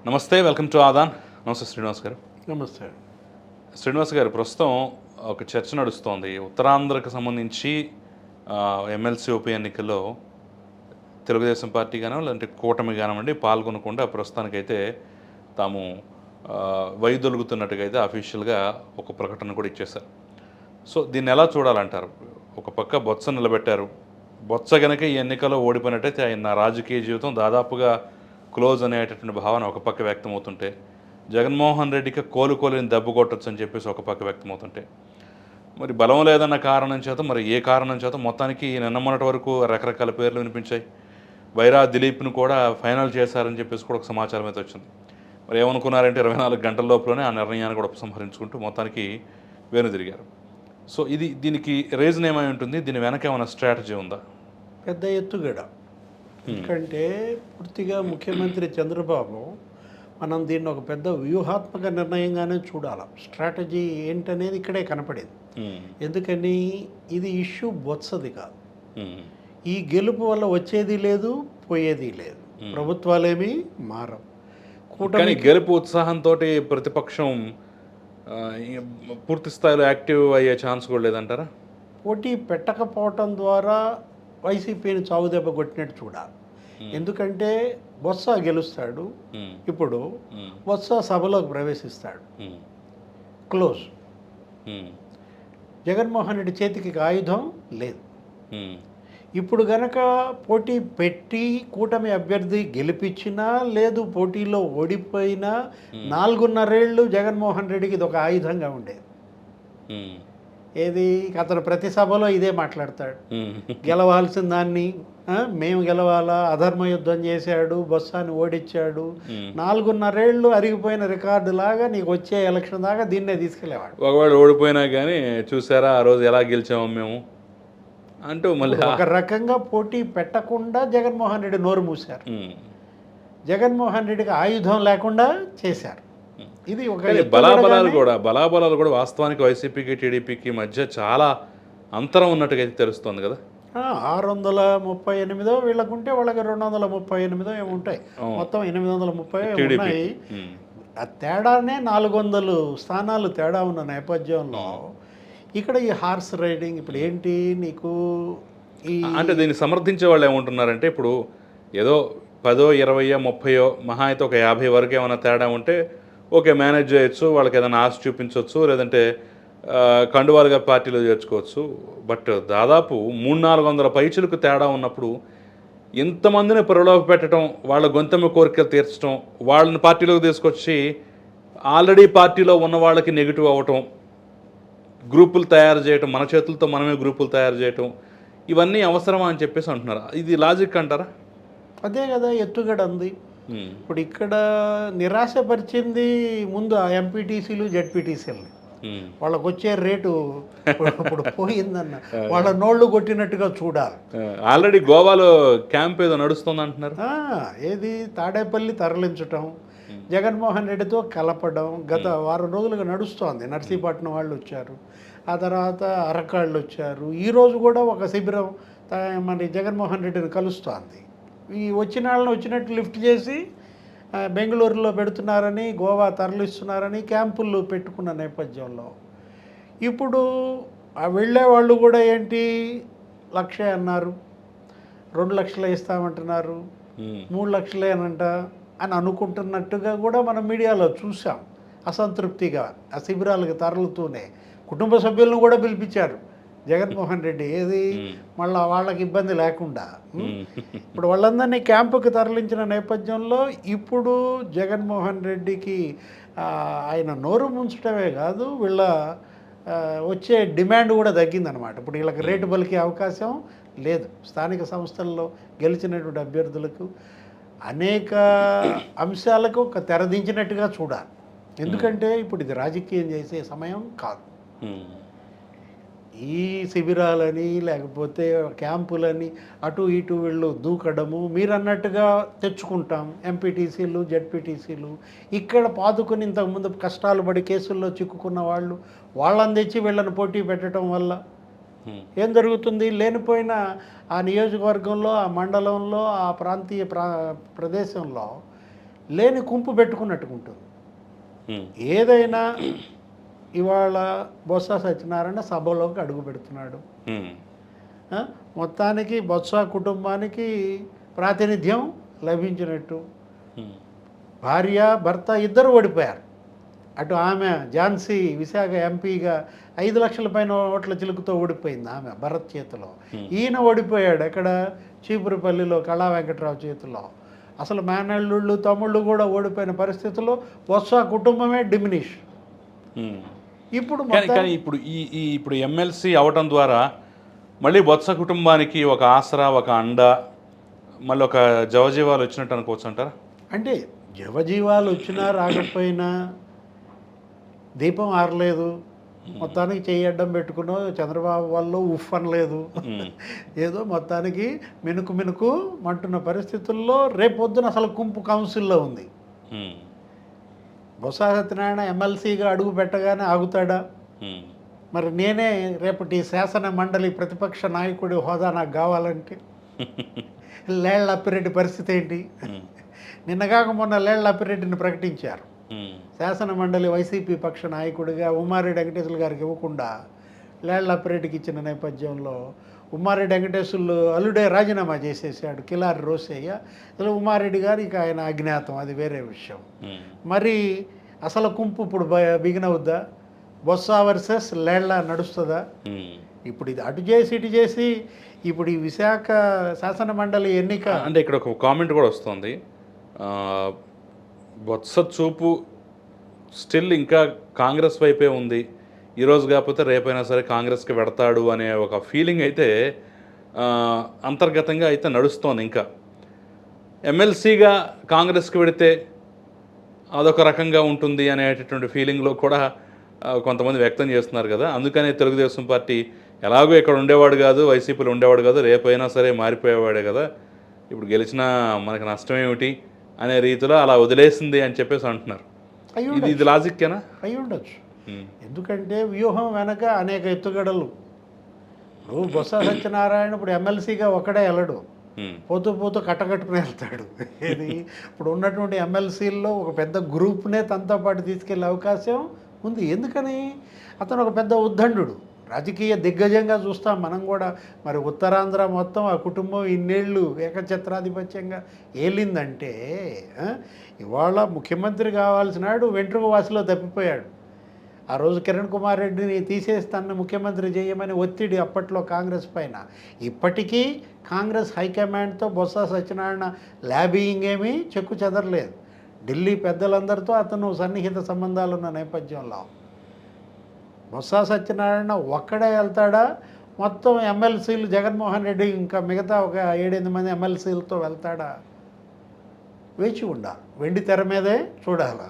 నమస్తే, welcome to Aadan. నమస్తే శ్రీనివాస్ గారు. నమస్తే. శ్రీనివాస్ గారు, ప్రస్తుతం ఒక చర్చ నడుస్తోంది. ఉత్తరాంధ్రకు సంబంధించి ఎమ్మెల్సీ ఉప ఎన్నికల్లో తెలుగుదేశం పార్టీ కానివ్వండి, లేదంటే కూటమి కానివ్వండి పాల్గొనకుండా ప్రస్తుతానికైతే తాము వైదొలుగుతున్నట్టుగా అయితే అఫీషియల్గా ఒక ప్రకటన కూడా ఇచ్చేశారు. సో దీన్ని ఎలా చూడాలంటారు? ఒక పక్క బొత్స నిలబెట్టారు. బొత్స కనుక ఈ ఎన్నికల్లో ఓడిపోయినట్టయితే ఆయన రాజకీయ జీవితం దాదాపుగా క్లోజ్ అనేటటువంటి భావన ఒక పక్క వ్యక్తమవుతుంటే, జగన్మోహన్ రెడ్డికి కోలుకోలేని దెబ్బ కొట్టచ్చు అని చెప్పేసి ఒక పక్క వ్యక్తమవుతుంటే, మరి బలం లేదన్న కారణం చేత, మరి ఏ కారణం చేత మొత్తానికి నిన్న మొన్నటి వరకు రకరకాల పేర్లు వినిపించాయి. వైరా దిలీప్ను కూడా ఫైనల్ చేశారని చెప్పేసి కూడా ఒక సమాచారం అయితే వచ్చింది. మరి ఏమనుకున్నారంటే 24 గంటల లోపలనే ఆ నిర్ణయాన్ని కూడా ఉపసంహరించుకుంటూ మొత్తానికి వెనుదిరిగారు. సో దీనికి రీజన్ ఏమై ఉంటుంది? దీని వెనక ఏమైనా స్ట్రాటజీ ఉందా? పెద్ద ఎత్తుగడ. ఎందుకంటే పూర్తిగా ముఖ్యమంత్రి చంద్రబాబు మనం దీన్ని ఒక పెద్ద వ్యూహాత్మక నిర్ణయంగానే చూడాలి. స్ట్రాటజీ ఏంటనేది ఇక్కడే కనపడేది. ఎందుకని ఇది ఇష్యూ బొత్సది కాదు. ఈ గెలుపు వల్ల వచ్చేది లేదు, పోయేది లేదు. ప్రభుత్వాలేమీ మారవు. కానీ గెలుపు ఉత్సాహంతో ప్రతిపక్షం పూర్తి స్థాయిలో యాక్టివ్ అయ్యే ఛాన్స్ కూడా లేదంటారా? పోటీ పెట్టకపోవటం ద్వారా వైసీపీని చావుదెబ్బ కొట్టినట్టు చూడాలి. ఎందుకంటే బొత్స గెలుస్తాడు. ఇప్పుడు బొత్స సభలోకి ప్రవేశిస్తాడు. క్లోజ్. జగన్మోహన్ రెడ్డి చేతికి ఆయుధం లేదు. ఇప్పుడు గనక పోటీ పెట్టి కూటమి అభ్యర్థి గెలిపించినా లేదు, పోటీలో ఓడిపోయినా 4.5 ఏళ్ళు జగన్మోహన్ రెడ్డికి ఇది ఒక ఆయుధంగా ఉండేది. ఏది అతను ప్రతి సభలో ఇదే మాట్లాడతాడు. గెలవాల్సిన దాన్ని మేము గెలవాలా, అధర్మ యుద్ధం చేశాడు, బొత్సాన్ని ఓడించాడు, 4.5 ఏళ్ళు అరిగిపోయిన రికార్డు లాగా నీకు వచ్చే ఎలక్షన్ దాకా దీన్నే తీసుకెళ్ళేవాడు. ఒకవేళ ఓడిపోయినా కానీ చూసారా ఆ రోజు ఎలా గెలిచాము మేము అంటూ మళ్ళీ ఒక రకంగా పోటీ పెట్టకుండా జగన్మోహన్ రెడ్డి నోరు మూశారు. జగన్మోహన్ రెడ్డికి ఆయుధం లేకుండా చేశారు. ఇది ఒక బలాబలాలు కూడా వాస్తవానికి వైసీపీకి టీడీపీకి మధ్య చాలా అంతరం ఉన్నట్టుగా అయితే తెలుస్తుంది కదా. 638 వీళ్ళకుంటే వాళ్ళకి 238 ఏమి ఉంటాయి. మొత్తం 830 ఉన్నాయి. ఆ తేడానే 400 స్థానాలు తేడా ఉన్న నేపథ్యంలో ఇక్కడ ఈ హార్స్ రైడింగ్ ఇప్పుడు ఏంటి నీకు అంటే దీన్ని సమర్థించే వాళ్ళు ఏమంటున్నారంటే, ఇప్పుడు ఏదో 10, 20, 30 మహా అయితే ఒక 50 వరకు ఏమైనా తేడా ఉంటే ఓకే మేనేజ్ చేయొచ్చు, వాళ్ళకి ఏదైనా ఆశ చూపించవచ్చు, లేదంటే కండువాలుగా పార్టీలో చేర్చుకోవచ్చు. బట్ దాదాపు 300-400 పైచులకు తేడా ఉన్నప్పుడు ఇంతమందిని ప్రలోభ పెట్టడం, వాళ్ళ గొంతెమ్మ కోరికలు తీర్చడం, వాళ్ళని పార్టీలోకి తీసుకొచ్చి ఆల్రెడీ పార్టీలో ఉన్న వాళ్ళకి నెగిటివ్ అవ్వటం, గ్రూపులు తయారు చేయటం, మన చేతులతో మనమే గ్రూపులు తయారు చేయటం, ఇవన్నీ అవసరమా అని చెప్పేసి అంటున్నారు. ఇది లాజిక్ అంటారా? అదే కదా ఎత్తుగడ ఉంది. ఇప్పుడు ఇక్కడ నిరాశపరిచింది ముందు ఆ ఎంపీటీసీలు జెడ్పీటీసీలని. వాళ్ళకు వచ్చే రేటు ఇప్పుడు పోయిందన్న వాళ్ళ నోళ్ళు కొట్టినట్టుగా చూడాలి. ఆల్రెడీ గోవాలో క్యాంప్ ఏదో నడుస్తుంది అంటున్నారు. ఏది తాడేపల్లి తరలించటం, జగన్మోహన్ రెడ్డితో కలపడం గత వారం రోజులుగా నడుస్తోంది. నర్సీపట్నం వాళ్ళు వచ్చారు, ఆ తర్వాత అరకాళ్ళు వచ్చారు. ఈరోజు కూడా ఒక శిబిరం మన జగన్మోహన్ రెడ్డిని కలుస్తోంది. ఈ వచ్చిన వాళ్ళని వచ్చినట్టు లిఫ్ట్ చేసి బెంగళూరులో పెడుతున్నారని, గోవా తరలిస్తున్నారని క్యాంపులు పెట్టుకున్న నేపథ్యంలో ఇప్పుడు ఆ వెళ్ళే వాళ్ళు కూడా ఏంటి 1,00,000 అన్నారు, 2 లక్షలు ఇస్తామంటున్నారు, 3 లక్షలే అని అనుకుంటున్నట్టుగా కూడా మనం మీడియాలో చూసాం. అసంతృప్తిగా ఆ శిబిరాలకు తరలుతూనే కుటుంబ సభ్యులను కూడా పిలిపించారు జగన్మోహన్ రెడ్డి. ఏది మళ్ళీ వాళ్ళకి ఇబ్బంది లేకుండా ఇప్పుడు వాళ్ళందరినీ క్యాంపుకి తరలించిన నేపథ్యంలో ఇప్పుడు జగన్మోహన్ రెడ్డికి ఆయన నోరు ముంచడమే కాదు, వీళ్ళ వచ్చే డిమాండ్ కూడా తగ్గిందనమాట. ఇప్పుడు వీళ్ళకి రేటు పలికే అవకాశం లేదు. స్థానిక సంస్థల్లో గెలిచినటువంటి అభ్యర్థులకు అనేక అంశాలకు ఒక తెరదించినట్టుగా చూడాలి. ఎందుకంటే ఇప్పుడు ఇది రాజకీయం చేసే సమయం కాదు. ఈ శిబిరాలని లేకపోతే క్యాంపులని అటు ఇటు వీళ్ళు దూకడము, మీరు అన్నట్టుగా తెచ్చుకుంటాం ఎంపీటీసీలు జెడ్పీటీసీలు ఇక్కడ పాదుకుని ఇంతకుముందు కష్టాలు పడి కేసుల్లో చిక్కుకున్న వాళ్ళని తెచ్చి వీళ్ళని పోటీ పెట్టడం వల్ల ఏం జరుగుతుంది? లేనిపోయిన ఆ నియోజకవర్గంలో, ఆ మండలంలో, ఆ ప్రాంతీయ ప్రదేశంలో లేని కుంపు పెట్టుకున్నట్టుకుంటుంది. ఉమ్, ఏదైనా ఇవాళ బొత్స సత్యనారాయణ సభలోకి అడుగు పెడుతున్నాడు. ఉమ్, ఆ, మొత్తానికి బొత్స కుటుంబానికి ప్రాతినిధ్యం లభించినట్టు. ఉమ్, భార్య భర్త ఇద్దరు ఓడిపోయారు. అటు ఆమె ఝాన్సీ విశాఖ ఎంపీగా 5 లక్షల పైన ఓట్ల చిలుకుతో ఓడిపోయింది ఆమె భరత్ చేతిలో. ఈయన ఓడిపోయాడు ఎక్కడ, చీపురుపల్లిలో కళా వెంకట్రావు చేతిలో. అసలు మేనల్లుళ్ళు తమ్ముళ్ళు కూడా ఓడిపోయిన పరిస్థితుల్లో బొత్స కుటుంబమే డిమినిష్. ఉమ్. ఇప్పుడు కానీ ఇప్పుడు ఇప్పుడు ఎమ్మెల్సీ అవటం ద్వారా మళ్ళీ బొత్స కుటుంబానికి ఒక ఆసరా, ఒక అండ, మళ్ళీ ఒక జవజీవాలు వచ్చినట్టు అనుకోవచ్చు అంటారా? అంటే జవజీవాలు వచ్చినా రాకపోయినా దీపం ఆరలేదు, మొత్తానికి చెయ్యి అడ్డం పెట్టుకున్నావు, చంద్రబాబు వల్ల ఉఫ్ అనలేదు. ఏదో మొత్తానికి మినుకు మినుకు మంటున్న పరిస్థితుల్లో రేపొద్దున అసలు కుంపు కౌన్సిల్లో ఉంది. బొత్స సత్యనారాయణ ఎమ్మెల్సీగా అడుగు పెట్టగానే ఆగుతాడా? మరి నేనే రేపటి శాసన మండలి ప్రతిపక్ష నాయకుడి హోదా నాకు కావాలంటే లేళ్ల అప్పిరెడ్డి పరిస్థితి ఏంటి? నిన్నగాక మొన్న లేళ్ల అప్పిరెడ్డిని ప్రకటించారు శాసన మండలి వైసీపీ పక్ష నాయకుడిగా. ఉమ్మారెడ్డి వెంకటేశ్వర గారికి ఇవ్వకుండా లేళ్ల అప్పిరెడ్డికి ఇచ్చిన నేపథ్యంలో ఉమ్మారెడ్డి వెంకటేశ్వర్లు అల్లుడే రాజీనామా చేసేసాడు, కిలారి రోసయ్య. అసలు ఉమ్మారెడ్డి గారు ఇక ఆయన అజ్ఞాతం, అది వేరే విషయం. మరి అసలు కుంపు ఇప్పుడు బిగినవుద్దా? బొత్స వర్సెస్ లేళ్ల నడుస్తుందా? ఇప్పుడు ఇది అటు చేసి ఇటు చేసి ఇప్పుడు ఈ విశాఖ శాసన మండలి ఎన్నిక అంటే ఇక్కడ ఒక కామెంట్ కూడా వస్తుంది, బొత్స చూపు స్టిల్ ఇంకా కాంగ్రెస్ వైపే ఉంది, ఈరోజు కాకపోతే రేపైనా సరే కాంగ్రెస్కి పెడతాడు అనే ఒక ఫీలింగ్ అయితే అంతర్గతంగా అయితే నడుస్తోంది. ఇంకా ఎమ్మెల్సీగా కాంగ్రెస్కి పెడితే అదొక రకంగా ఉంటుంది అనేటటువంటి ఫీలింగ్లో కూడా కొంతమంది వ్యక్తం చేస్తున్నారు కదా. అందుకనే తెలుగుదేశం పార్టీ ఎలాగో ఇక్కడ ఉండేవాడు కాదు, వైసీపీలో ఉండేవాడు కాదు, రేపైనా సరే మారిపోయేవాడే కదా, ఇప్పుడు గెలిచినా మనకు నష్టమేమిటి అనే రీతిలో అలా వదిలేసింది అని చెప్పేసి అంటున్నారు. ఇది లాజిక్కేనా? అయి ఉండొచ్చు. ఎందుకంటే వ్యూహం వెనక అనేక ఎత్తుగడలు. నువ్వు బొత్స సత్యనారాయణ ఇప్పుడు ఎమ్మెల్సీగా ఒక్కడే వెళ్ళడు, పోతూ పోతూ కట్టకట్టుకుని వెళ్తాడు. ఇది ఇప్పుడు ఉన్నటువంటి ఎమ్మెల్సీల్లో ఒక పెద్ద గ్రూప్నే తనతో పాటు తీసుకెళ్లే అవకాశం ఉంది. ఎందుకని? అతను ఒక పెద్ద ఉద్దండు, రాజకీయ దిగ్గజంగా చూస్తాం మనం కూడా. మరి ఉత్తరాంధ్ర మొత్తం ఆ కుటుంబం ఇన్నేళ్ళు ఏకఛత్రాధిపత్యంగా ఏలిందంటే ఇవాళ ముఖ్యమంత్రి కావాల్సినాడు వెంట్రుక వాసిలో తప్పిపోయాడు. ఆ రోజు కిరణ్ కుమార్ రెడ్డిని తీసేసి తనను ముఖ్యమంత్రి చేయమని ఒత్తిడి అప్పట్లో కాంగ్రెస్ పైన. ఇప్పటికీ కాంగ్రెస్ హైకమాండ్తో బొత్స సత్యనారాయణ ల్యాబింగ్ ఏమీ చెక్కు చెదరలేదు. ఢిల్లీ పెద్దలందరితో అతను సన్నిహిత సంబంధాలు ఉన్న నేపథ్యంలో బొత్స సత్యనారాయణ ఒక్కడే వెళ్తాడా, మొత్తం ఎమ్మెల్సీలు జగన్మోహన్ రెడ్డి ఇంకా మిగతా ఒక 7-8 మంది ఎమ్మెల్సీలతో వెళ్తాడా? వేచి ఉండాలి, వెండి తెర మీదే చూడాలి.